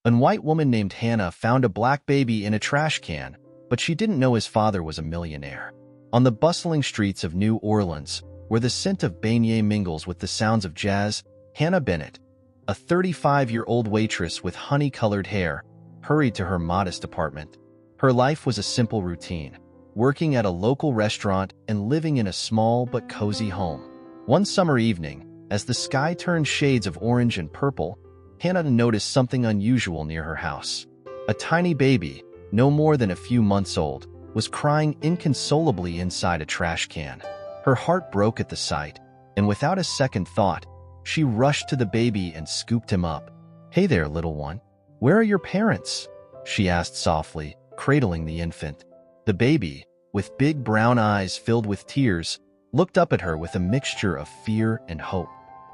A white woman named Hannah found a black baby in a trash can, but she didn't know his father was a millionaire. On the bustling streets of New Orleans, where the scent of beignet mingles with the sounds of jazz, Hannah Bennett, a 35-year-old waitress with honey-colored hair, hurried to her modest apartment. Her life was a simple routine, working at a local restaurant and living in a small but cozy home. One summer evening, as the sky turned shades of orange and purple, Hannah noticed something unusual near her house. A tiny baby, no more than a few months old, was crying inconsolably inside a trash can. Her heart broke at the sight, and without a second thought, she rushed to the baby and scooped him up. "Hey there, little one. Where are your parents?" she asked softly, cradling the infant. The baby, with big brown eyes filled with tears, looked up at her with a mixture of fear and hope.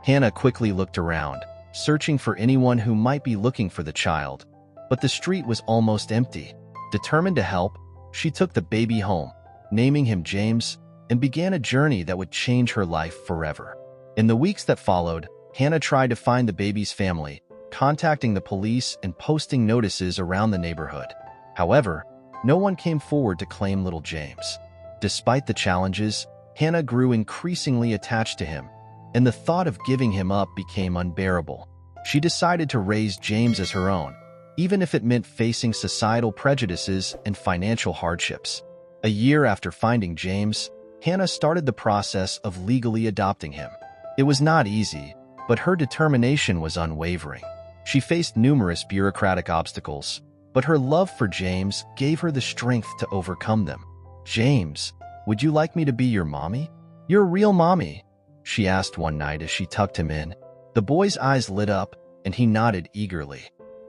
Hannah quickly looked around, searching for anyone who might be looking for the child, but the street was almost empty. Determined to help, she took the baby home, naming him James, and began a journey that would change her life forever. In the weeks that followed, Hannah tried to find the baby's family, contacting the police and posting notices around the neighborhood. However, no one came forward to claim little James. Despite the challenges, Hannah grew increasingly attached to him, and the thought of giving him up became unbearable. She decided to raise James as her own, even if it meant facing societal prejudices and financial hardships. A year after finding James, Hannah started the process of legally adopting him. It was not easy, but her determination was unwavering. She faced numerous bureaucratic obstacles, but her love for James gave her the strength to overcome them. "James, would you like me to be your mommy? Your real mommy?" she asked one night as she tucked him in. The boy's eyes lit up, and he nodded eagerly.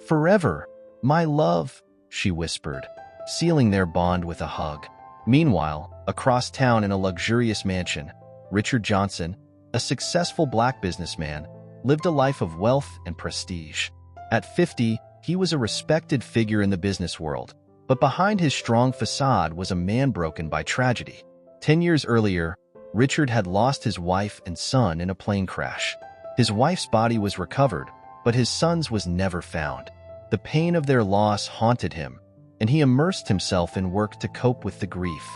"Forever, my love," she whispered, sealing their bond with a hug. Meanwhile, across town in a luxurious mansion, Richard Johnson, a successful black businessman, lived a life of wealth and prestige. At 50, he was a respected figure in the business world, but behind his strong facade was a man broken by tragedy. 10 years earlier, Richard had lost his wife and son in a plane crash. His wife's body was recovered, but his son's was never found. The pain of their loss haunted him, and he immersed himself in work to cope with the grief.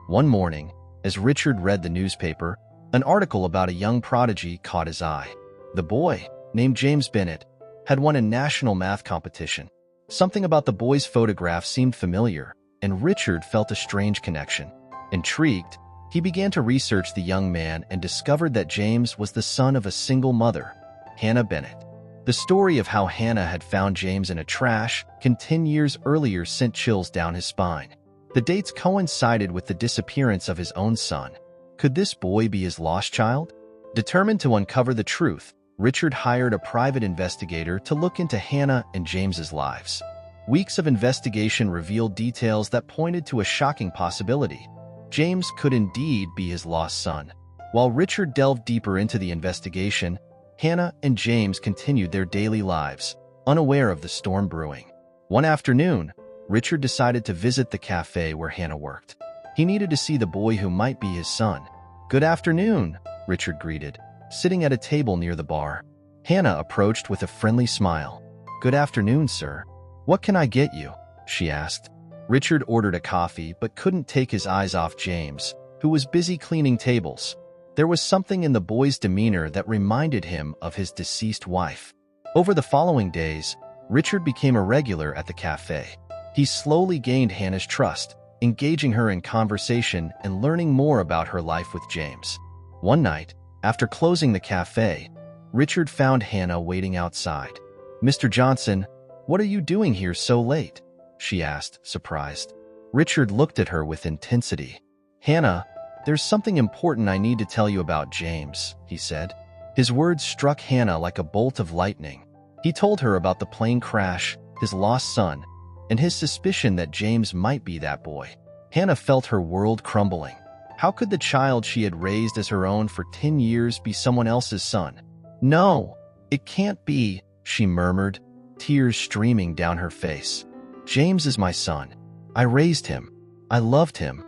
One morning, as Richard read the newspaper, an article about a young prodigy caught his eye. The boy, named James Bennett, had won a national math competition. Something about the boy's photograph seemed familiar, and Richard felt a strange connection. Intrigued, he began to research the young man and discovered that James was the son of a single mother, Hannah Bennett. The story of how Hannah had found James in a trash can 10 years earlier sent chills down his spine. The dates coincided with the disappearance of his own son. Could this boy be his lost child? Determined to uncover the truth, Richard hired a private investigator to look into Hannah and James's lives. Weeks of investigation revealed details that pointed to a shocking possibility. James could indeed be his lost son. While Richard delved deeper into the investigation, Hannah and James continued their daily lives, unaware of the storm brewing. One afternoon, Richard decided to visit the cafe where Hannah worked. He needed to see the boy who might be his son. "Good afternoon," Richard greeted, sitting at a table near the bar. Hannah approached with a friendly smile. "Good afternoon, sir. What can I get you?" she asked. Richard ordered a coffee but couldn't take his eyes off James, who was busy cleaning tables. There was something in the boy's demeanor that reminded him of his deceased wife. Over the following days, Richard became a regular at the cafe. He slowly gained Hannah's trust, engaging her in conversation and learning more about her life with James. One night, after closing the cafe, Richard found Hannah waiting outside. "Mr. Johnson, what are you doing here so late?" she asked, surprised. Richard looked at her with intensity. "Hannah, there's something important I need to tell you about James," he said. His words struck Hannah like a bolt of lightning. He told her about the plane crash, his lost son, and his suspicion that James might be that boy. Hannah felt her world crumbling. How could the child she had raised as her own for 10 years be someone else's son? "No, it can't be," she murmured, tears streaming down her face. "James is my son. I raised him. I loved him."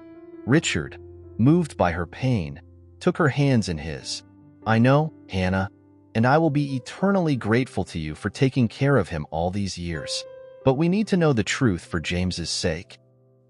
Richard, moved by her pain, took her hands in his. "I know, Hannah, and I will be eternally grateful to you for taking care of him all these years. But we need to know the truth for James's sake."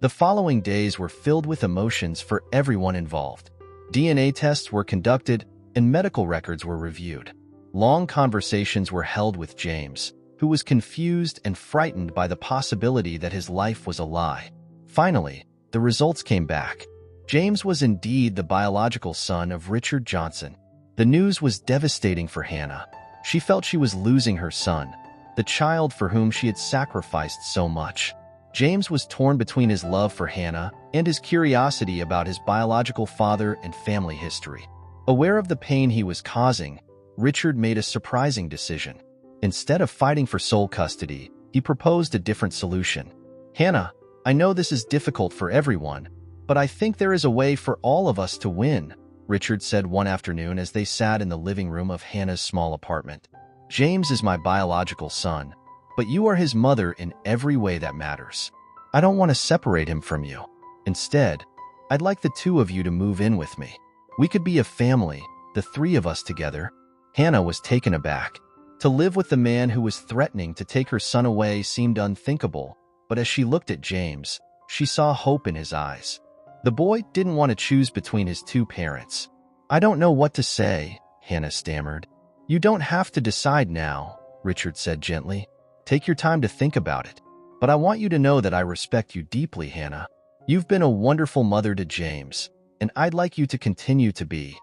The following days were filled with emotions for everyone involved. DNA tests were conducted, and medical records were reviewed. Long conversations were held with James, who was confused and frightened by the possibility that his life was a lie. Finally, the results came back. James was indeed the biological son of Richard Johnson. The news was devastating for Hannah. She felt she was losing her son, the child for whom she had sacrificed so much. James was torn between his love for Hannah and his curiosity about his biological father and family history. Aware of the pain he was causing, Richard made a surprising decision. Instead of fighting for sole custody, he proposed a different solution. "Hannah, I know this is difficult for everyone, but I think there is a way for all of us to win," Richard said one afternoon as they sat in the living room of Hannah's small apartment. "James is my biological son, but you are his mother in every way that matters. I don't want to separate him from you. Instead, I'd like the two of you to move in with me. We could be a family, the three of us together." Hannah was taken aback. To live with the man who was threatening to take her son away seemed unthinkable, but as she looked at James, she saw hope in his eyes. The boy didn't want to choose between his two parents. "I don't know what to say," Hannah stammered. "You don't have to decide now," Richard said gently. "Take your time to think about it. But I want you to know that I respect you deeply, Hannah. You've been a wonderful mother to James, and I'd like you to continue to be."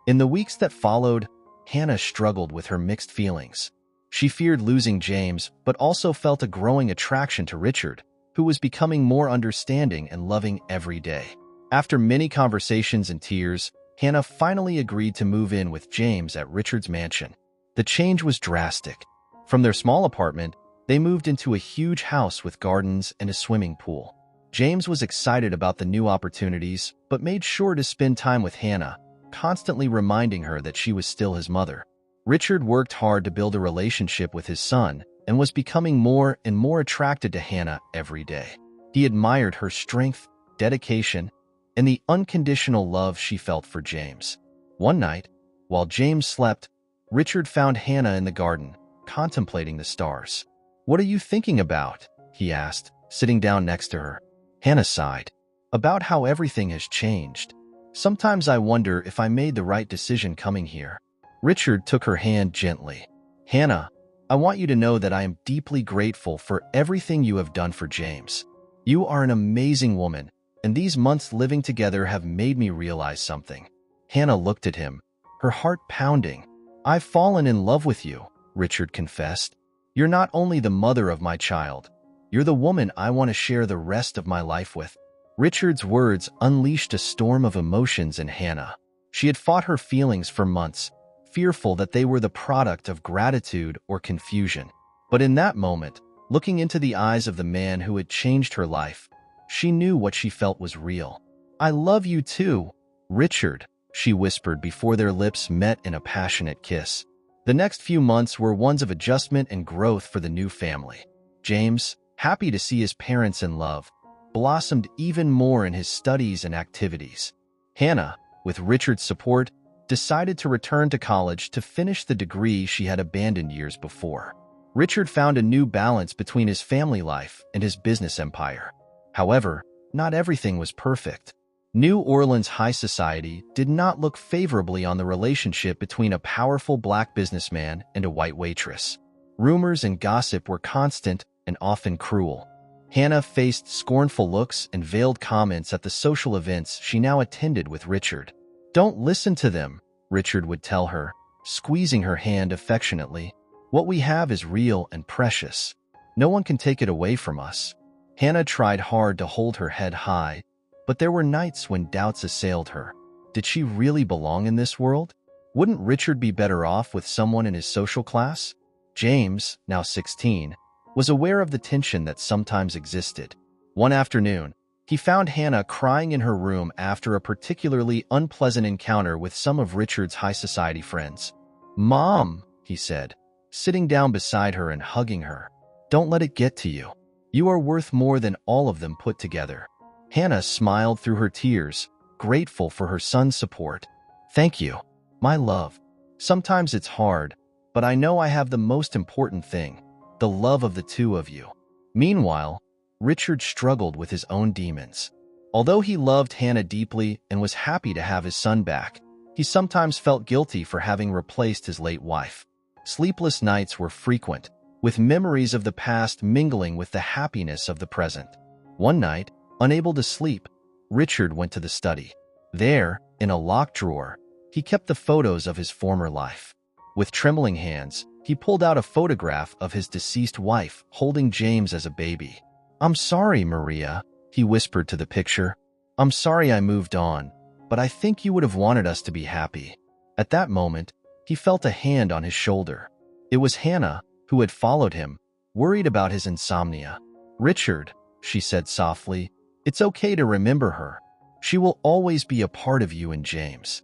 In the weeks that followed, Hannah struggled with her mixed feelings. She feared losing James, but also felt a growing attraction to Richard, who was becoming more understanding and loving every day. After many conversations and tears, Hannah finally agreed to move in with James at Richard's mansion. The change was drastic. From their small apartment, they moved into a huge house with gardens and a swimming pool. James was excited about the new opportunities, but made sure to spend time with Hannah, constantly reminding her that she was still his mother. Richard worked hard to build a relationship with his son and was becoming more and more attracted to Hannah every day. He admired her strength, dedication, and the unconditional love she felt for James. One night, while James slept, Richard found Hannah in the garden, contemplating the stars. "What are you thinking about?" he asked, sitting down next to her. Hannah sighed. "About how everything has changed. Sometimes I wonder if I made the right decision coming here." Richard took her hand gently. "Hannah, I want you to know that I am deeply grateful for everything you have done for James. You are an amazing woman, and these months living together have made me realize something." Hannah looked at him, her heart pounding. "I've fallen in love with you," Richard confessed. "You're not only the mother of my child, you're the woman I want to share the rest of my life with." Richard's words unleashed a storm of emotions in Hannah. She had fought her feelings for months, fearful that they were the product of gratitude or confusion. But in that moment, looking into the eyes of the man who had changed her life, she knew what she felt was real. "I love you too, Richard," she whispered before their lips met in a passionate kiss. The next few months were ones of adjustment and growth for the new family. James, happy to see his parents in love, blossomed even more in his studies and activities. Hannah, with Richard's support, decided to return to college to finish the degree she had abandoned years before. Richard found a new balance between his family life and his business empire. However, not everything was perfect. New Orleans high society did not look favorably on the relationship between a powerful black businessman and a white waitress. Rumors and gossip were constant and often cruel. Hannah faced scornful looks and veiled comments at the social events she now attended with Richard. "Don't listen to them," Richard would tell her, squeezing her hand affectionately. "What we have is real and precious. No one can take it away from us." Hannah tried hard to hold her head high, but there were nights when doubts assailed her. Did she really belong in this world? Wouldn't Richard be better off with someone in his social class? James, now 16, was aware of the tension that sometimes existed. One afternoon, he found Hannah crying in her room after a particularly unpleasant encounter with some of Richard's high society friends. "Mom," he said, sitting down beside her and hugging her, "don't let it get to you. You are worth more than all of them put together." Hannah smiled through her tears, grateful for her son's support. "Thank you, my love. Sometimes it's hard, but I know I have the most important thing, the love of the two of you." Meanwhile, Richard struggled with his own demons. Although he loved Hannah deeply and was happy to have his son back, he sometimes felt guilty for having replaced his late wife. Sleepless nights were frequent, with memories of the past mingling with the happiness of the present. One night, unable to sleep, Richard went to the study. There, in a locked drawer, he kept the photos of his former life. With trembling hands, he pulled out a photograph of his deceased wife holding James as a baby. "I'm sorry, Maria," he whispered to the picture. "I'm sorry I moved on, but I think you would have wanted us to be happy." At that moment, he felt a hand on his shoulder. It was Hannah, who had followed him, worried about his insomnia. "Richard," she said softly, "it's okay to remember her. She will always be a part of you and James."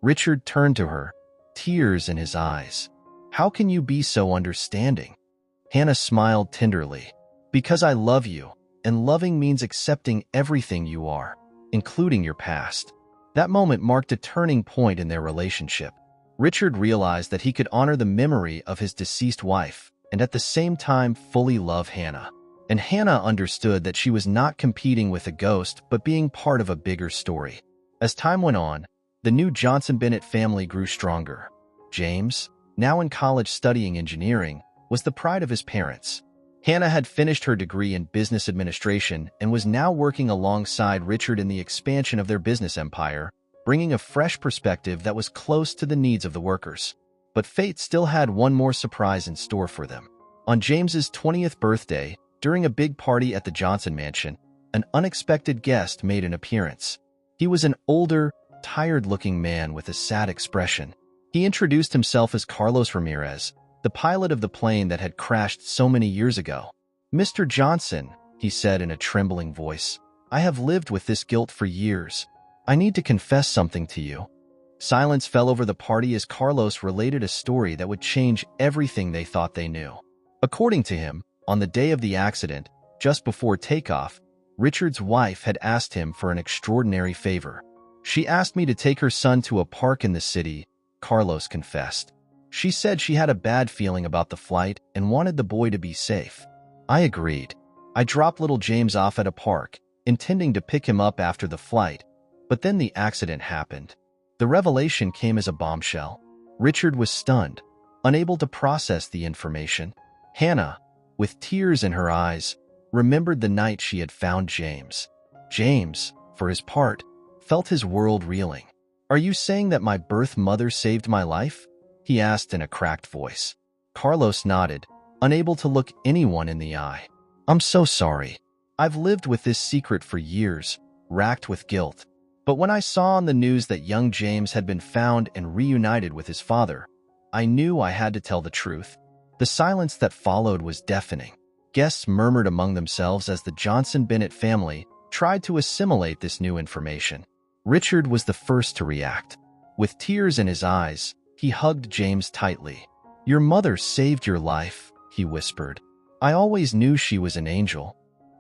Richard turned to her, tears in his eyes. "How can you be so understanding?" Hannah smiled tenderly. "Because I love you, and loving means accepting everything you are, including your past." That moment marked a turning point in their relationship. Richard realized that he could honor the memory of his deceased wife and at the same time fully love Hannah. And Hannah understood that she was not competing with a ghost but being part of a bigger story. As time went on, the new Johnson-Bennett family grew stronger. James, now in college studying engineering, was the pride of his parents. Hannah had finished her degree in business administration and was now working alongside Richard in the expansion of their business empire, bringing a fresh perspective that was close to the needs of the workers. But fate still had one more surprise in store for them. On James's 20th birthday, during a big party at the Johnson mansion, an unexpected guest made an appearance. He was an older, tired-looking man with a sad expression. He introduced himself as Carlos Ramirez, the pilot of the plane that had crashed so many years ago. "Mr. Johnson," he said in a trembling voice, "I have lived with this guilt for years. I need to confess something to you." Silence fell over the party as Carlos related a story that would change everything they thought they knew. According to him, on the day of the accident, just before takeoff, Richard's wife had asked him for an extraordinary favor. "She asked me to take her son to a park in the city," Carlos confessed. "She said she had a bad feeling about the flight and wanted the boy to be safe. I agreed. I dropped little James off at a park, intending to pick him up after the flight, but then the accident happened." The revelation came as a bombshell. Richard was stunned, unable to process the information. Hannah, with tears in her eyes, remembered the night she had found James. James, for his part, felt his world reeling. "Are you saying that my birth mother saved my life?" he asked in a cracked voice. Carlos nodded, unable to look anyone in the eye. "I'm so sorry. I've lived with this secret for years, racked with guilt. But when I saw on the news that young James had been found and reunited with his father, I knew I had to tell the truth." The silence that followed was deafening. Guests murmured among themselves as the Johnson-Bennett family tried to assimilate this new information. Richard was the first to react. With tears in his eyes, he hugged James tightly. "Your mother saved your life," he whispered. "I always knew she was an angel."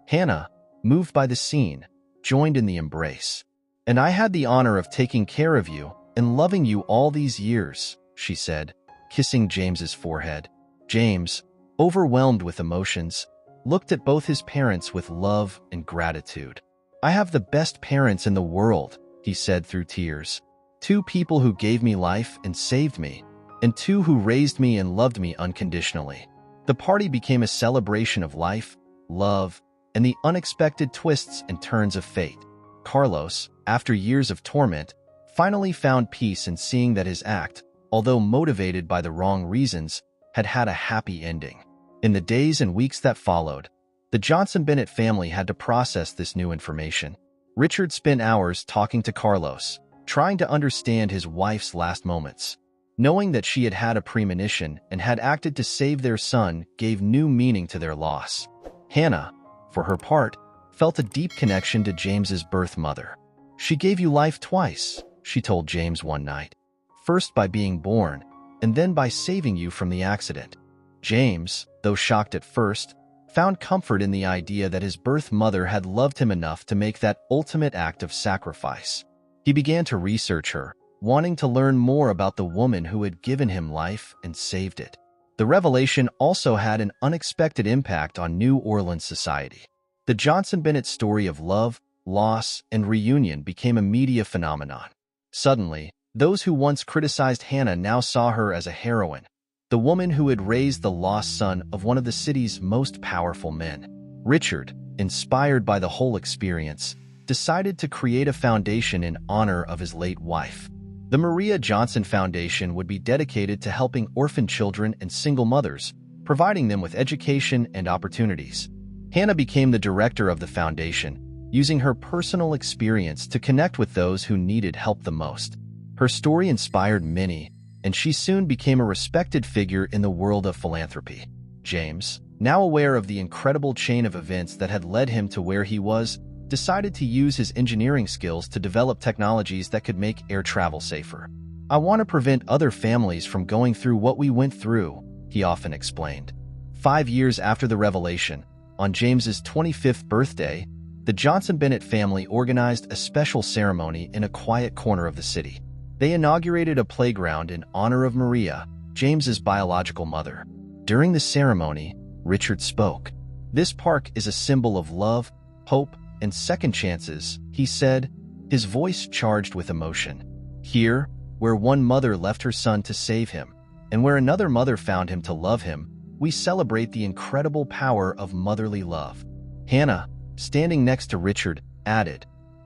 Hannah, moved by the scene, joined in the embrace. "And I had the honor of taking care of you and loving you all these years," she said, kissing James's forehead. James, overwhelmed with emotions, looked at both his parents with love and gratitude. "I have the best parents in the world," he said through tears. "Two people who gave me life and saved me, and two who raised me and loved me unconditionally." The party became a celebration of life, love, and the unexpected twists and turns of fate. Carlos, after years of torment, finally found peace in seeing that his act, although motivated by the wrong reasons, had had a happy ending. In the days and weeks that followed, the Johnson-Bennett family had to process this new information. Richard spent hours talking to Carlos, trying to understand his wife's last moments. Knowing that she had had a premonition and had acted to save their son gave new meaning to their loss. Hannah, for her part, felt a deep connection to James's birth mother. "She gave you life twice," she told James one night. "First by being born, and then by saving you from the accident." James, though shocked at first, found comfort in the idea that his birth mother had loved him enough to make that ultimate act of sacrifice. He began to research her, wanting to learn more about the woman who had given him life and saved it. The revelation also had an unexpected impact on New Orleans society. The Johnson Bennett story of love, loss, and reunion became a media phenomenon. Suddenly, those who once criticized Hannah now saw her as a heroine, the woman who had raised the lost son of one of the city's most powerful men. Richard, inspired by the whole experience, decided to create a foundation in honor of his late wife. The Maria Johnson Foundation would be dedicated to helping orphan children and single mothers, providing them with education and opportunities. Hannah became the director of the foundation, using her personal experience to connect with those who needed help the most. Her story inspired many, and she soon became a respected figure in the world of philanthropy. James, now aware of the incredible chain of events that had led him to where he was, decided to use his engineering skills to develop technologies that could make air travel safer. "I want to prevent other families from going through what we went through," he often explained. 5 years after the revelation, on James's 25th birthday, the Johnson Bennett family organized a special ceremony in a quiet corner of the city. They inaugurated a playground in honor of Maria, James's biological mother. During the ceremony, Richard spoke. "This park is a symbol of love, hope, and second chances," he said, his voice charged with emotion. "Here, where one mother left her son to save him, and where another mother found him to love him, we celebrate the incredible power of motherly love." Hannah, standing next to Richard, added,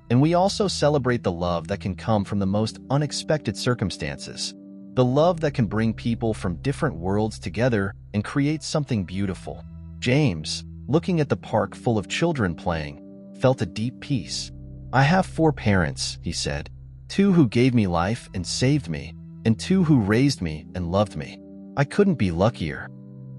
"And we also celebrate the love that can come from the most unexpected circumstances. The love that can bring people from different worlds together and create something beautiful." James, looking at the park full of children playing, felt a deep peace. "I have 4 parents," he said, 2 who gave me life and saved me, and 2 who raised me and loved me. I couldn't be luckier."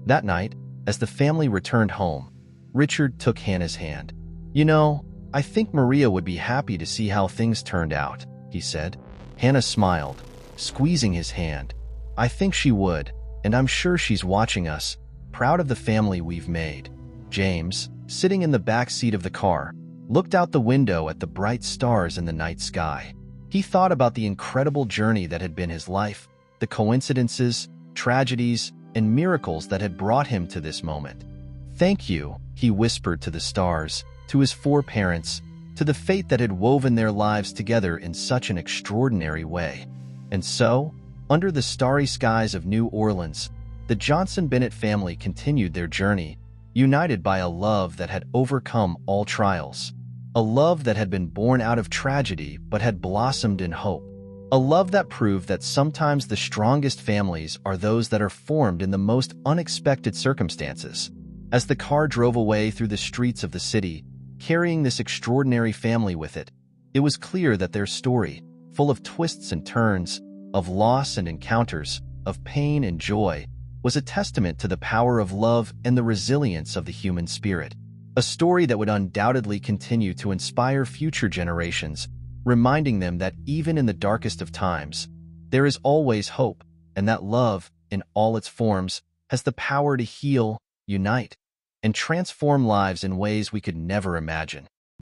That night, as the family returned home, Richard took Hannah's hand. "You know, I think Maria would be happy to see how things turned out," he said. Hannah smiled, squeezing his hand. "I think she would, and I'm sure she's watching us, proud of the family we've made." James, sitting in the back seat of the car, looked out the window at the bright stars in the night sky. He thought about the incredible journey that had been his life, the coincidences, tragedies, and miracles that had brought him to this moment. "Thank you," he whispered to the stars, to his 4 parents, to the fate that had woven their lives together in such an extraordinary way. And so, under the starry skies of New Orleans, the Johnson Bennett family continued their journey, united by a love that had overcome all trials, a love that had been born out of tragedy but had blossomed in hope, a love that proved that sometimes the strongest families are those that are formed in the most unexpected circumstances. As the car drove away through the streets of the city, carrying this extraordinary family with it, it was clear that their story, full of twists and turns, of loss and encounters, of pain and joy, was a testament to the power of love and the resilience of the human spirit. A story that would undoubtedly continue to inspire future generations, reminding them that even in the darkest of times, there is always hope, and that love, in all its forms, has the power to heal, unite, and transform lives in ways we could never imagine.